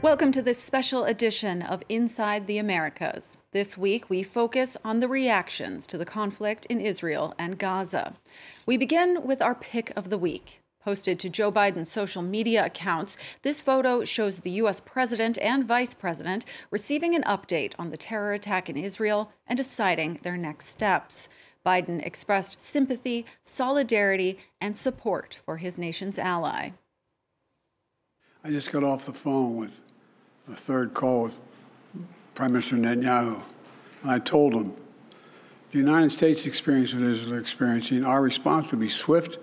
Welcome to this special edition of Inside the Americas. This week, we focus on the reactions to the conflict in Israel and Gaza. We begin with our pick of the week. Posted to Joe Biden's social media accounts, this photo shows the U.S. president and vice president receiving an update on the terror attack in Israel and deciding their next steps. Biden expressed sympathy, solidarity, and support for his nation's ally. I just got off the phone with a third call with Prime Minister Netanyahu, and I told him the United States experience what Israel is experiencing, our response would be swift,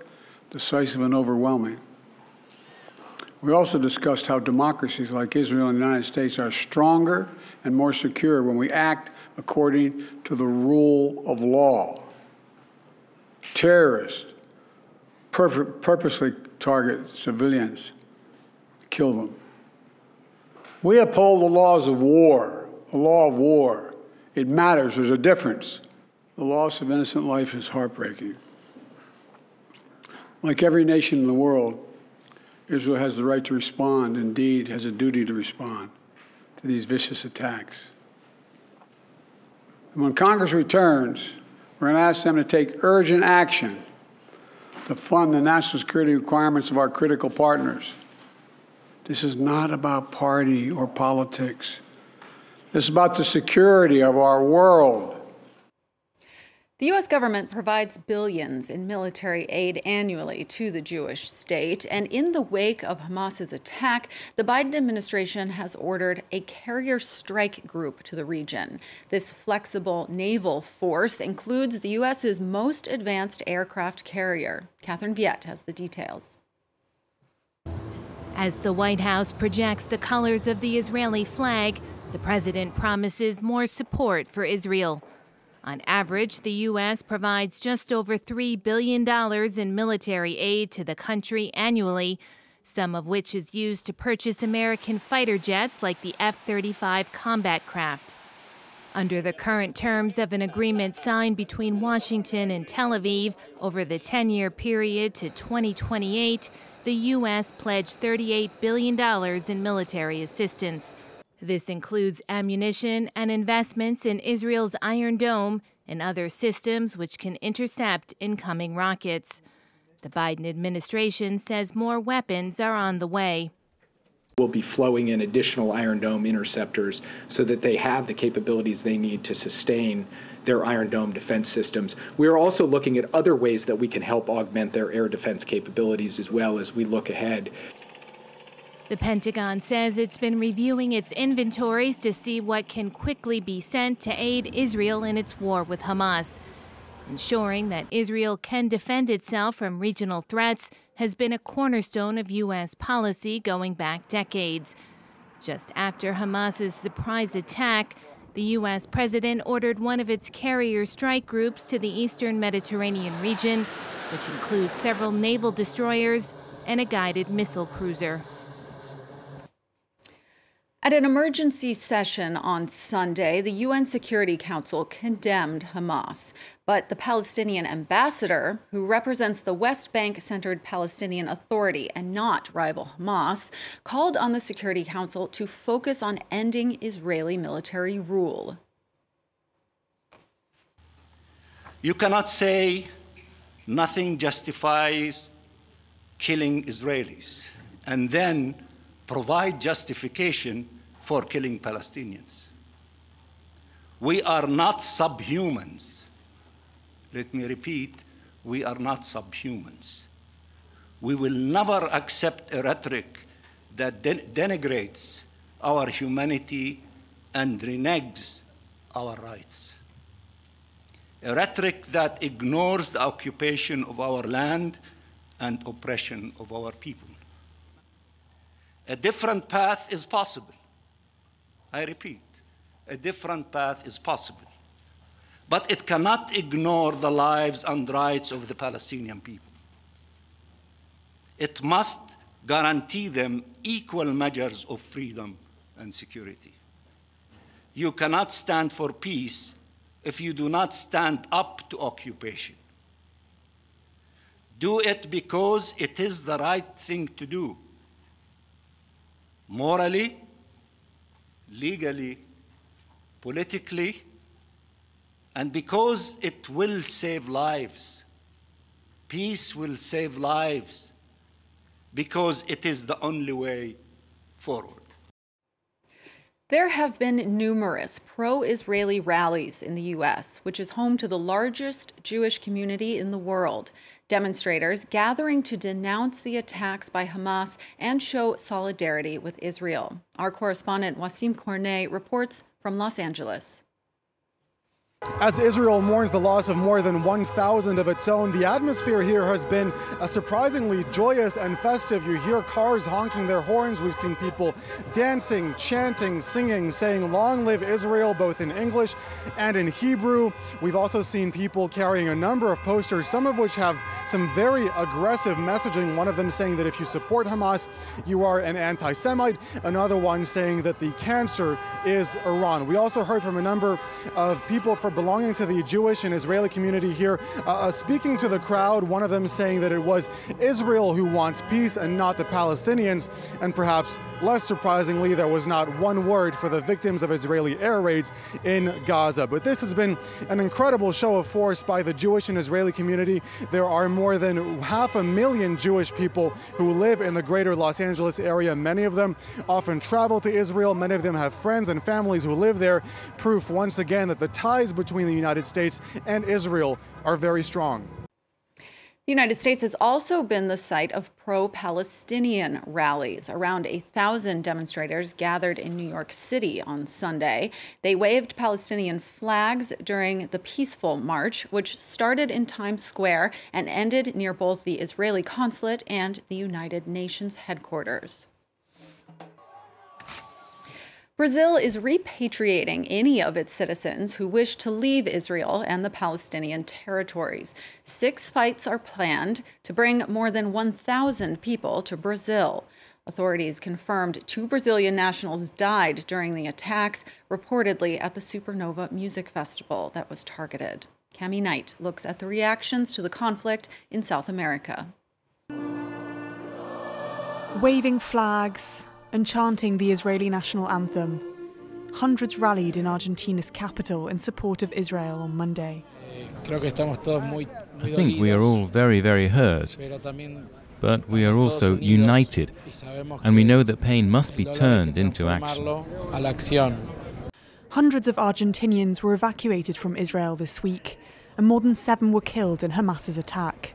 decisive, and overwhelming. We also discussed how democracies like Israel and the United States are stronger and more secure when we act according to the rule of law. Terrorists purposely target civilians, kill them. We uphold the laws of war, the law of war. It matters. There's a difference. The loss of innocent life is heartbreaking. Like every nation in the world, Israel has the right to respond, indeed has a duty to respond to these vicious attacks. And when Congress returns, we're going to ask them to take urgent action to fund the national security requirements of our critical partners. This is not about party or politics. This is about the security of our world. The U.S. government provides billions in military aid annually to the Jewish state, and in the wake of Hamas's attack, the Biden administration has ordered a carrier strike group to the region. This flexible naval force includes the U.S.'s most advanced aircraft carrier. Catherine Viette has the details. As the White House projects the colors of the Israeli flag, the president promises more support for Israel. On average, the U.S. provides just over $3 billion in military aid to the country annually, some of which is used to purchase American fighter jets like the F-35 combat craft. Under the current terms of an agreement signed between Washington and Tel Aviv over the 10-year period to 2028, the U.S. pledged $38 billion in military assistance. This includes ammunition and investments in Israel's Iron Dome and other systems which can intercept incoming rockets. The Biden administration says more weapons are on the way. We'll be flowing in additional Iron Dome interceptors so that they have the capabilities they need to sustain their Iron Dome defense systems. We are also looking at other ways that we can help augment their air defense capabilities as well as we look ahead. The Pentagon says it's been reviewing its inventories to see what can quickly be sent to aid Israel in its war with Hamas. Ensuring that Israel can defend itself from regional threats has been a cornerstone of U.S. policy going back decades. Just after Hamas's surprise attack, the U.S. president ordered one of its carrier strike groups to the eastern Mediterranean region, which includes several naval destroyers and a guided missile cruiser. At an emergency session on Sunday, the UN Security Council condemned Hamas. But the Palestinian ambassador, who represents the West Bank-centered Palestinian Authority and not rival Hamas, called on the Security Council to focus on ending Israeli military rule. You cannot say nothing justifies killing Israelis and then provide justification for killing Palestinians. We are not subhumans. Let me repeat, we are not subhumans. We will never accept a rhetoric that denigrates our humanity and reneges our rights. A rhetoric that ignores the occupation of our land and oppression of our people. A different path is possible. I repeat, a different path is possible. But it cannot ignore the lives and rights of the Palestinian people. It must guarantee them equal measures of freedom and security. You cannot stand for peace if you do not stand up to occupation. Do it because it is the right thing to do, morally, legally, politically, and because it will save lives. Peace will save lives because it is the only way forward. There have been numerous pro-Israeli rallies in the U.S., which is home to the largest Jewish community in the world. Demonstrators gathering to denounce the attacks by Hamas and show solidarity with Israel. Our correspondent Wasim Cornet reports from Los Angeles. As Israel mourns the loss of more than 1,000 of its own, the atmosphere here has been surprisingly joyous and festive. You hear cars honking their horns. We've seen people dancing, chanting, singing, saying, "Long live Israel," both in English and in Hebrew. We've also seen people carrying a number of posters, some of which have some very aggressive messaging. One of them saying that if you support Hamas, you are an anti-Semite. Another one saying that the cancer is Iran. We also heard from a number of people belonging to the Jewish and Israeli community here, speaking to the crowd, one of them saying that it was Israel who wants peace and not the Palestinians. And perhaps less surprisingly, there was not one word for the victims of Israeli air raids in Gaza. But this has been an incredible show of force by the Jewish and Israeli community. There are more than 500,000 Jewish people who live in the greater Los Angeles area. Many of them often travel to Israel. Many of them have friends and families who live there. Proof once again that the ties between the United States and Israel are very strong. The United States has also been the site of pro-Palestinian rallies. Around 1,000 demonstrators gathered in New York City on Sunday. They waved Palestinian flags during the peaceful march, which started in Times Square and ended near both the Israeli consulate and the United Nations headquarters. Brazil is repatriating any of its citizens who wish to leave Israel and the Palestinian territories. 6 flights are planned to bring more than 1,000 people to Brazil. Authorities confirmed 2 Brazilian nationals died during the attacks, reportedly at the Supernova Music Festival that was targeted. Cami Knight looks at the reactions to the conflict in South America. Waving flags and chanting the Israeli national anthem, hundreds rallied in Argentina's capital in support of Israel on Monday. I think we are all very, very hurt, but we are also united, and we know that pain must be turned into action. Hundreds of Argentinians were evacuated from Israel this week, and more than 7 were killed in Hamas's attack.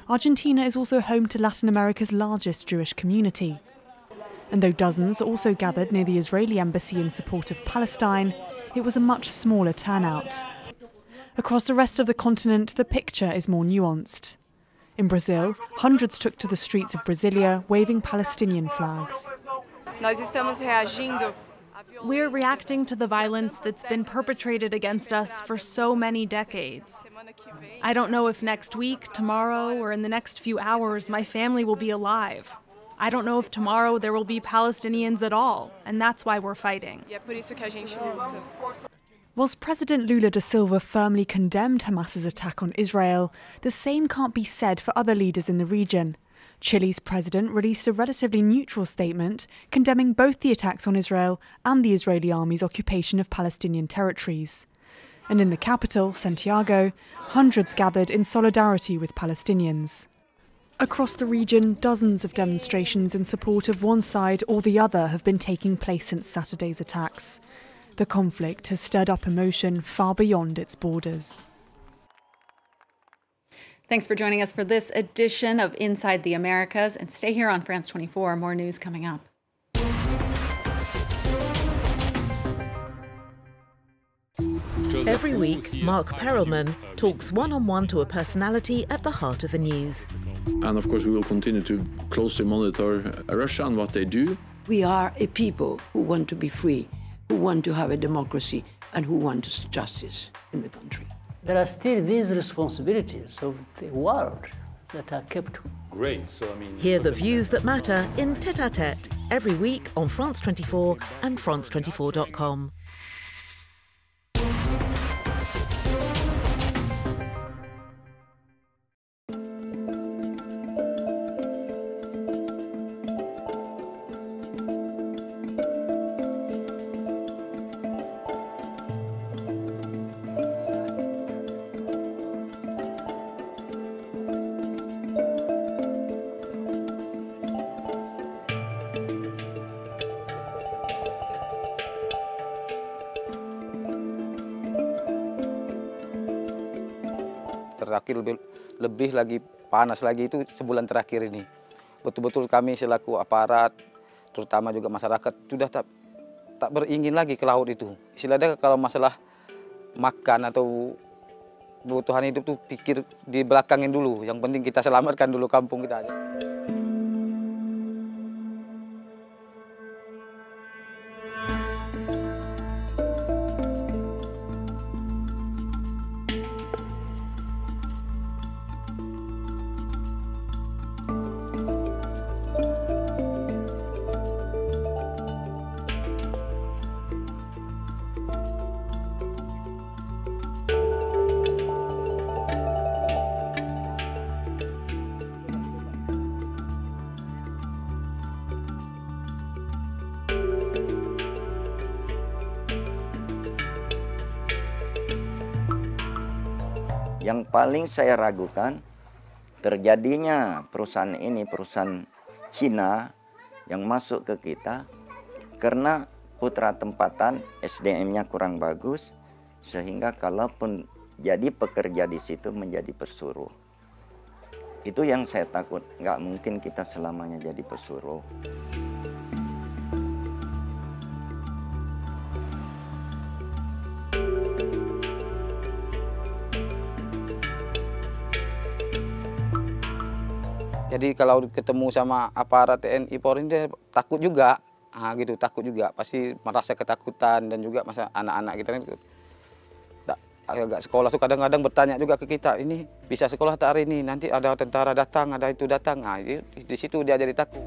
Argentina is also home to Latin America's largest Jewish community. And though dozens also gathered near the Israeli embassy in support of Palestine, it was a much smaller turnout. Across the rest of the continent, the picture is more nuanced. In Brazil, hundreds took to the streets of Brasilia waving Palestinian flags. We're reacting to the violence that's been perpetrated against us for so many decades. I don't know if next week, tomorrow, or in the next few hours my family will be alive. I don't know if tomorrow there will be Palestinians at all, and that's why we're fighting. Whilst President Lula da Silva firmly condemned Hamas's attack on Israel, the same can't be said for other leaders in the region. Chile's president released a relatively neutral statement condemning both the attacks on Israel and the Israeli army's occupation of Palestinian territories. And in the capital, Santiago, hundreds gathered in solidarity with Palestinians. Across the region, dozens of demonstrations in support of one side or the other have been taking place since Saturday's attacks. The conflict has stirred up emotion far beyond its borders. Thanks for joining us for this edition of Inside the Americas, and stay here on France 24. More news coming up. Every week, Mark Perelman talks one-on-one to a personality at the heart of the news. And of course, we will continue to closely monitor Russia and what they do. We are a people who want to be free, who want to have a democracy, and who want justice in the country. There are still these responsibilities of the world that are kept. Great. Hear the views that matter in Tête-à-Tête every week on France 24 and France24.com. terakhir lebih lagi panas lagi itu sebulan terakhir ini. Betul-betul kami selaku aparat, terutama juga masyarakat sudah tak beringin lagi ke laut itu. Istilahnya kalau masalah makan atau kebutuhan hidup tuh pikir di belakangin dulu. Yang penting kita selamatkan dulu kampung kita aja. Yang paling saya ragukan terjadinya perusahaan ini, perusahaan Cina yang masuk ke kita karena putra tempatan SDM-nya kurang bagus, sehingga kalaupun jadi pekerja di situ menjadi pesuruh. Itu yang saya takut, nggak mungkin kita selamanya jadi pesuruh. Jadi kalau ketemu sama aparat TNI Polri dia takut juga, gitu takut juga, pasti merasa ketakutan dan juga masa anak-anak kita kan agak sekolah tuh kadang-kadang bertanya juga ke kita, ini bisa sekolah tak hari ini, nanti ada tentara datang, ada itu datang, di situ dia jadi takut.